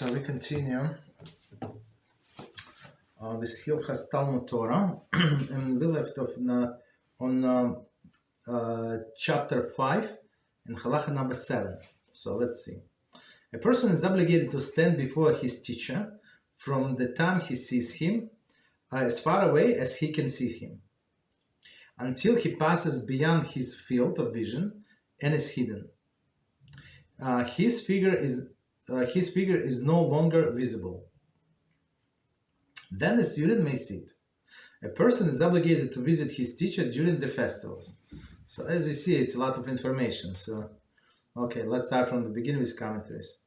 So we continue with Hilchot Talmud Torah, and we left off on chapter 5 and Halachah number 7. So let's see. A person is obligated to stand before his teacher from the time he sees him as far away as he can see him, until he passes beyond his field of vision and is hidden. His figure is no longer visible. Then the student may sit. A person is obligated to visit his teacher during the festivals. So as you see, it's a lot of information. So, okay, let's start from the beginning with commentaries.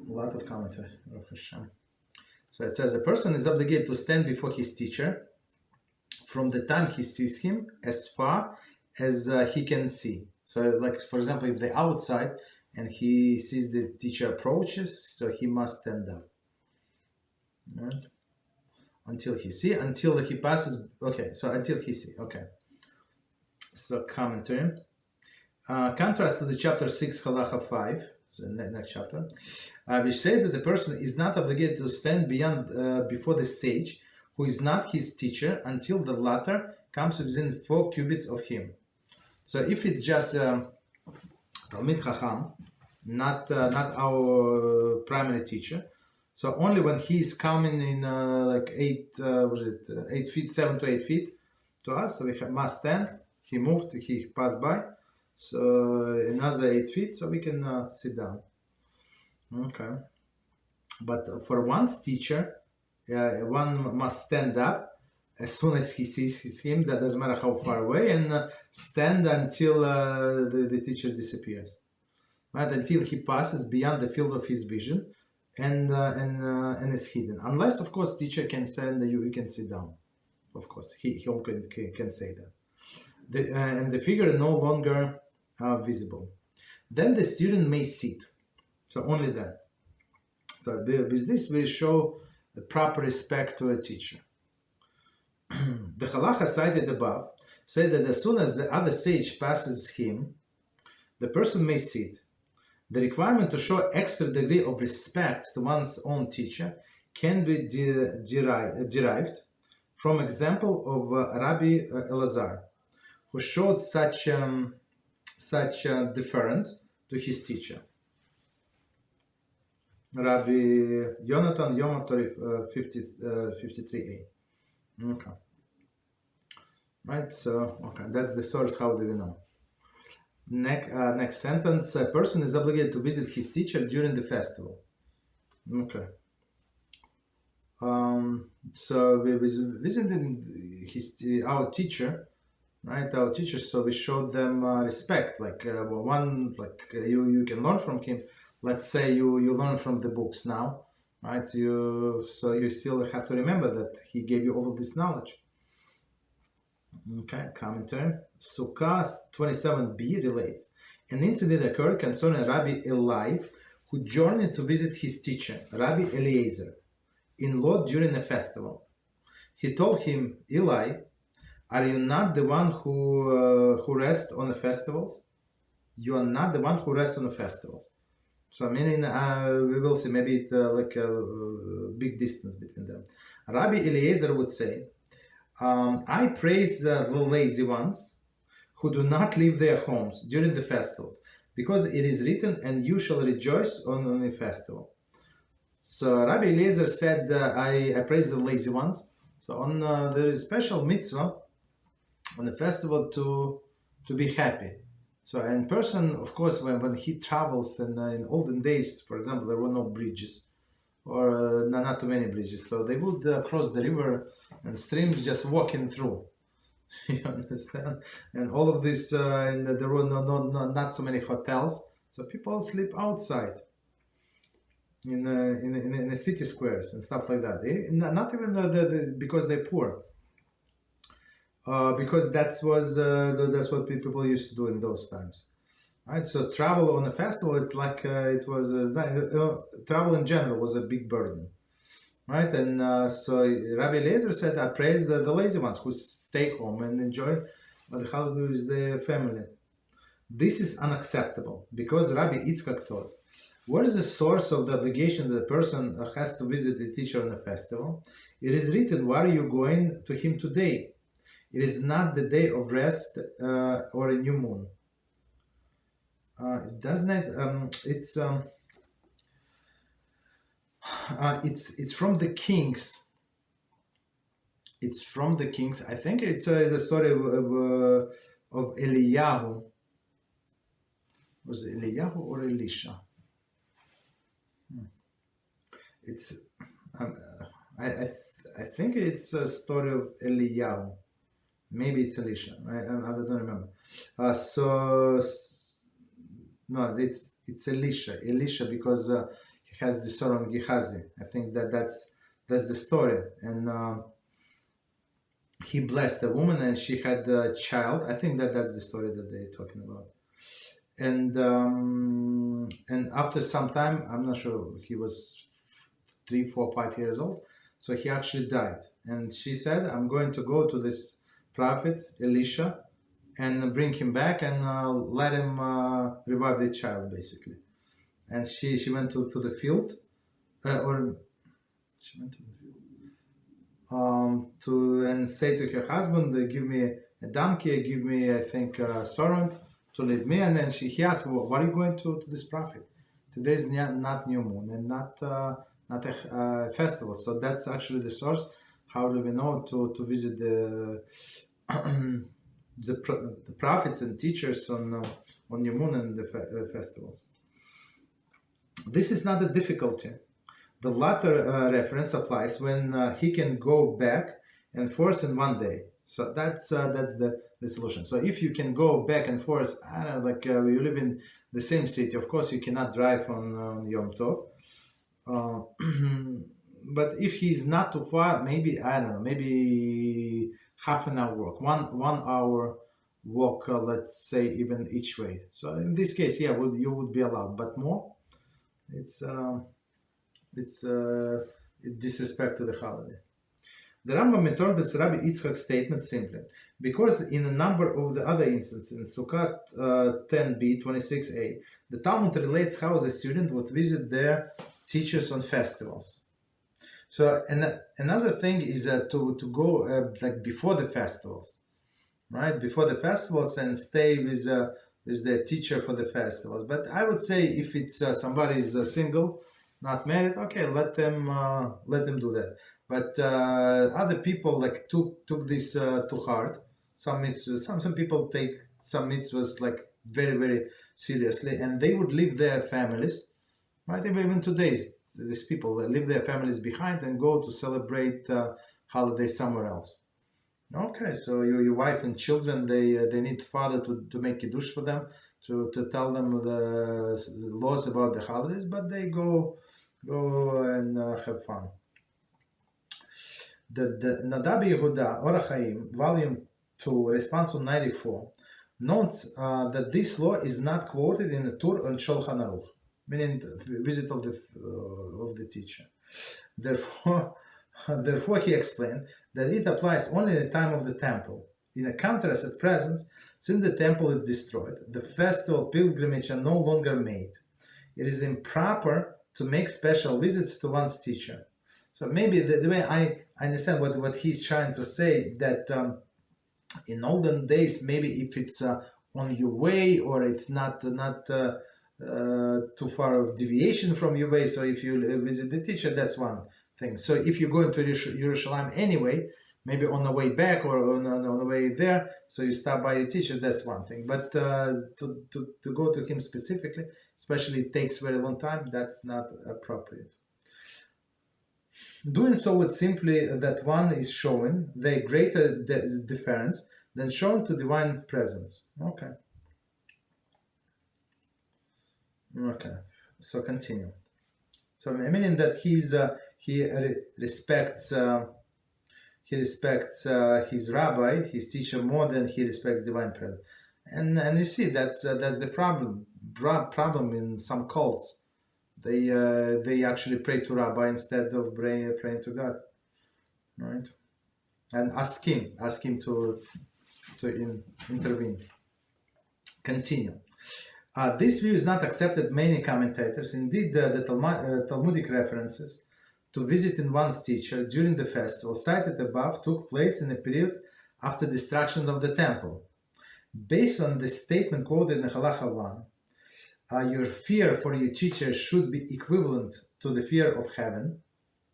A lot of commentaries. HaShem. So it says a person is obligated to stand before his teacher from the time he sees him as far as he can see. So, like for example, if they're outside and he sees the teacher approaches, so he must stand up. Right? Until he passes. Okay, so until he sees. Okay. So commentary. Contrast to the chapter 6, Halachah 5, so the next chapter, which says that the person is not obligated to stand before the sage, who is not his teacher, until the latter comes within 4 cubits of him. So if it's just Talmid Chacham, not our primary teacher, so only when he is coming in like 8 feet, 7 to 8 feet to us, so we must stand. He moved, he passed by, so another 8 feet, so we can sit down. Okay, but for one's teacher, one must stand up as soon as he sees him. That doesn't matter how far away, and stand until the teacher disappears, right? Until he passes beyond the field of his vision and is hidden. Unless, of course, teacher can send you can sit down. Of course, he can say that. And the figure no longer visible. Then the student may sit. So only that. So with this we show the proper respect to a teacher. The Halachah cited above say that as soon as the other sage passes him, the person may sit. The requirement to show extra degree of respect to one's own teacher can be derived from example of Rabbi Elazar, who showed such deference to his teacher. Rabbi Yonatan Yom Torah 53a. Okay. Right, so okay, that's the source. How do we know? Next sentence. A person is obligated to visit his teacher during the festival. Okay. So we visited our teacher, right? Our teacher. So we showed them respect. Like you can learn from him. Let's say you learn from the books now, right? So you still have to remember that he gave you all of this knowledge. Okay, commentary. Sukkah 27b relates. An incident occurred concerning Rabbi Leib, who journeyed to visit his teacher, Rabbi Eliezer, in Lod during a festival. He told him, Eli, are you not the one who rests on the festivals? You are not the one who rests on the festivals. So meaning we will see maybe it's like a big distance between them. Rabbi Eliezer would say, I praise the lazy ones who do not leave their homes during the festivals, because it is written, and you shall rejoice on the festival. So Rabbi Eliezer said, I praise the lazy ones. So on there is special mitzvah on the festival to be happy. So in person, of course, when he travels, and in olden days, for example, there were no bridges, or not too many bridges, so they would cross the river and streams just walking through. You understand? And all of this, and there were not so many hotels, so people sleep outside in the city squares and stuff like that. Not even because they're poor. Because that's what people used to do in those times, right? So travel on a festival, travel in general was a big burden, right? And so Rabbi Eliezer said, I praise the lazy ones who stay home and enjoy the holiday with their family. This is unacceptable, because Rabbi Yitzchak taught, What is the source of the obligation that a person has to visit the teacher on a festival? It is written, "Why are you going to him today? It is not the day of rest or a new moon." Doesn't it? It's from the Kings. It's from the Kings. I think it's the story of Eliyahu. Was it Eliyahu or Elisha? It's I think it's a story of Eliyahu. Maybe it's Elisha. I don't remember. No, it's Elisha because he has the son on Gehazi. I think that's the story, and he blessed a woman and she had a child. I think that's the story that they're talking about. And after some time, I'm not sure, he was 3, 4, 5 years old, so he actually died. And she said, "I'm going to go to this prophet Elisha and bring him back and let him revive the child," basically. And she went to the field, and say to her husband, "Give me a donkey, give me, I think, a servant to lead me." And then he asked, "Well, what are you going to this prophet? Today is not new moon and not a festival." So that's actually the source. How do we know to visit the the prophets and teachers on new moon and the festivals? This is not a difficulty. The latter reference applies when he can go back and forth in one day. So that's the solution. So if you can go back and forth, I don't know, like you live in the same city, of course you cannot drive on Yom Tov. But if he's not too far, maybe, I don't know, maybe half an hour walk, one hour walk, let's say, even each way. So in this case, yeah, you would be allowed, but more, it's disrespect to the holiday. The Rambam interprets Rabbi Yitzchak's statement simply because in a number of the other instances, in Sukkot 10b 26a, the Talmud relates how the student would visit their teachers on festivals. So another thing is to go like before the festivals, right? Before the festivals and stay with the teacher for the festivals. But I would say if it's somebody is single, not married, okay, let them do that. But other people like took this to heart. Some people take some mitzvahs like very, very seriously, and they would leave their families, right? Even today, these people leave their families behind and go to celebrate holidays somewhere else. Okay, so your wife and children, they need father to make kiddush for them, to tell them the laws about the holidays, but they go and have fun. The Nadabi Yehuda Orach Chaim, volume 2, response on 94, notes that this law is not quoted in the Tur on Shulchan Aruch, meaning the visit of the teacher. Therefore, he explained that it applies only in the time of the temple. In a contrast, at present, since the temple is destroyed, the festival pilgrimage are no longer made. It is improper to make special visits to one's teacher. So maybe the way I understand what he's trying to say, that in olden days, maybe if it's on your way or it's not too far of deviation from your way, so if you visit the teacher, that's one thing. So if you go into Yerushalayim anyway, maybe on the way back or on the way there, so you stop by your teacher, that's one thing. But to go to him specifically, especially it takes very long time, that's not appropriate. Doing so would simply that one is showing the greater deference than shown to divine presence. Okay. So continue. So meaning that he respects his rabbi, his teacher, more than he respects divine presence. And you see that's the problem in some cults. They actually pray to Rabbi instead of praying to God, right? And ask him to intervene. Continue. This view is not accepted by many commentators. Indeed, the Talmudic references to visiting one's teacher during the festival cited above took place in a period after destruction of the temple. Based on the statement quoted in Halachah 1, your fear for your teacher should be equivalent to the fear of heaven,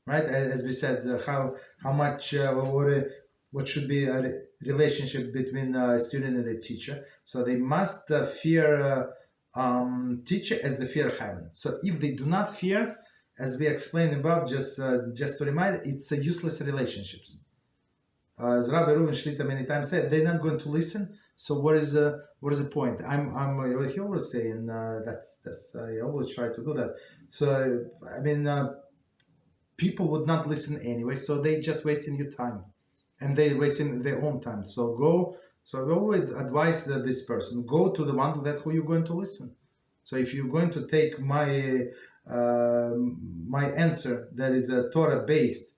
right? As we said, how much what should be a relationship between a student and a teacher. So they must fear teacher as the fear of heaven. So if they do not fear, as we explained above, just to remind, it's a useless relationships. As Rabbi Reuven Shlita many times said, they're not going to listen. So what is the point? He always say, and that's I always try to do that. So I mean, people would not listen anyway, so they just wasting your time, and they wasting their own time. So go. So I always advise this person, go to the one that who you're going to listen. So if you're going to take my answer that is Torah based,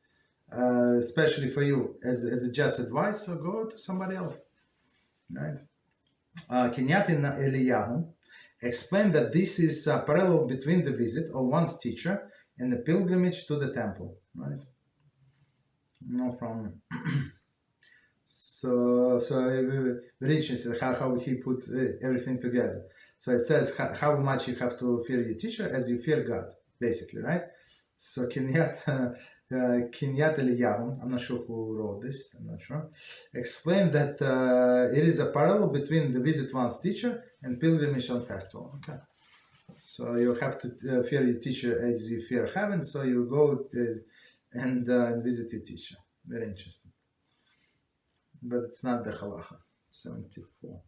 especially for you as a just advice, so go to somebody else. Right? Kenyat Eliyahu explained that this is a parallel between the visit of one's teacher and the pilgrimage to the temple. Right? No problem. So very interesting how he put everything together. So it says how much you have to fear your teacher as you fear God, basically, right? So Kenyat Eliyahu, I'm not sure who wrote this, I'm not sure, explained that it is a parallel between the visit one's teacher and pilgrimage on festival. Okay, so you have to fear your teacher as you fear heaven, so you go and visit your teacher. Very interesting. But it's not the Halachah 74.